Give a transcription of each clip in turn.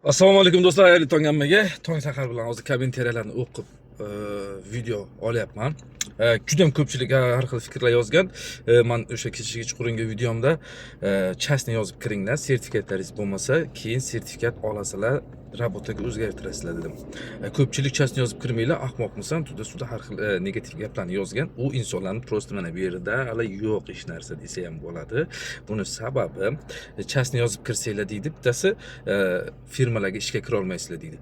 Assalomu alaykum do'stlar, xayrli tong hammaga. Tong sahar bilan hozir kommentariyalarni o'qib video olyapman. Juda ham ko'pchilik har xil fikrlar yozgan. Men o'sha kechagi chuqurgi videomda chastni yozib kiringlar, sertifikatlaringiz bo'lmasa, keyin sertifikat olasizlar, rabotaga o'zgartirasizlar dedim. Ko'pchilik chastni yozib kirmanglar, ahmoqmisan, suda har xil negativ gaplarni yozgan. U insonlarni prosta mana bu yerda hali yo'q hech narsa desa ham bo'ladi. Buni sababi chastni yozib kirsanglar deydi, bittasi firmalarga ishga kira olmaysizlar deydi.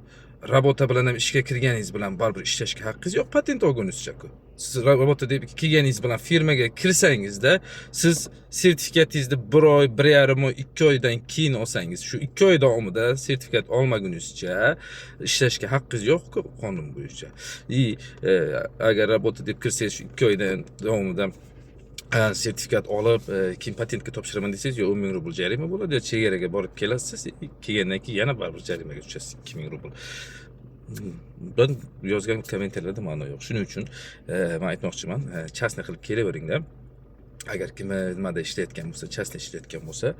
Rabota bilan ham ishga kirganingiz bilan baribir ishlashga haqqingiz yo'q, patent olgunizcha-ku. Siz rabota deb kelganingiz bilan firmaga kirsangizda, siz sertifikatingizni 1 oy, 1,5 oy, 2 oydan keyin olsangiz, shu 2 oy davomida sertifikat olmagunizcha ishlashga haqqingiz yo'q-ku qonun bo'yicha. Agar rabota deb kirsangiz shu 2 oydan davomida sertifikat olib, keyin patentga topshiraman desangiz, yo 10 ming rubl jarima bo'ladi, yo chegaraga borib kelasiz, kelgandan keyin yana baribir jarimaga tushasiz 2 ming rubl. Ben yozgan kommentarlarda ma'no yo'q. Shuning uchun men aytmoqchiman, chastni qilib kelaveringlar. Agar kim nimada ishlayotgan bo'lsa, chastni ishlayotgan bo'lsa,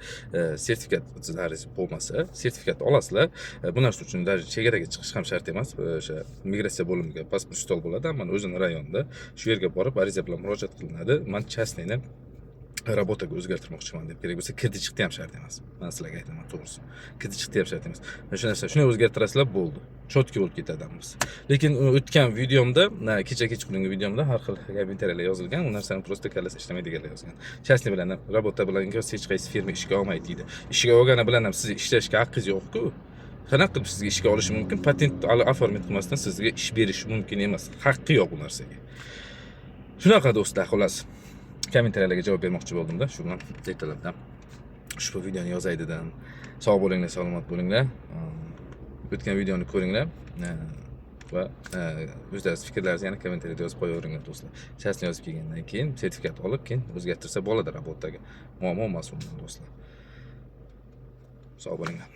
sertifikatingiz bo'lmasa, sertifikat olasizlar. Bu narsa uchun chegaraga chiqish ham shart emas. O'sha migratsiya bo'limiga pasport stol bo'ladi, mana o'zining rayonida shu yerga borib ariza bilan murojaat qilinadi. Men chastnini rabotaga o'zgartirmoqchiman deb, kerak bo'lsa kirdi chiqdi ham shart emas. Men sizlarga aytaman, to'g'risi. Kirdi chiqdi ham shart emas. Shu narsa shuni o'zgartirasizlar bo'ldi. Chotki bo'lib ketadimiz. Lekin o'tgan videomda, kechqurungi videomda har xil kommentariyalar yozilgan, u narsani prosta kallasi ishlamaydiganlar yozgan. Chastni bilan ham rabota bilan hech qaysi firma ishga olmaydi deydi. Ishga olgani bilan ham siz ishlashga haqqingiz yo'q-ku. Qanaqa qilib sizga ishga olishi mumkin? Patent oformit qilmasdan sizga ish berish mumkin emas. Haqqi yo'q bu narsaga. Shunaqa do'stlar, xolos. Kommentariyalarga javob bermoqchi bo'ldim-da, shu bilan detallardan ushbu videoni yozay dedim. Sog' bo'linglar, salomat bo'linglar. O'tgan videoni ko'ringlar va o'zlaringiz fikrlaringizni yana kommentariyada yozib qo'yaveringlar do'stlar. Chastni yozib kelgandan keyin sertifikat olib, keyin o'zgartirsa bo'ladi rabotaga. Muammo emas undan do'stlar. Sog' bo'linglar.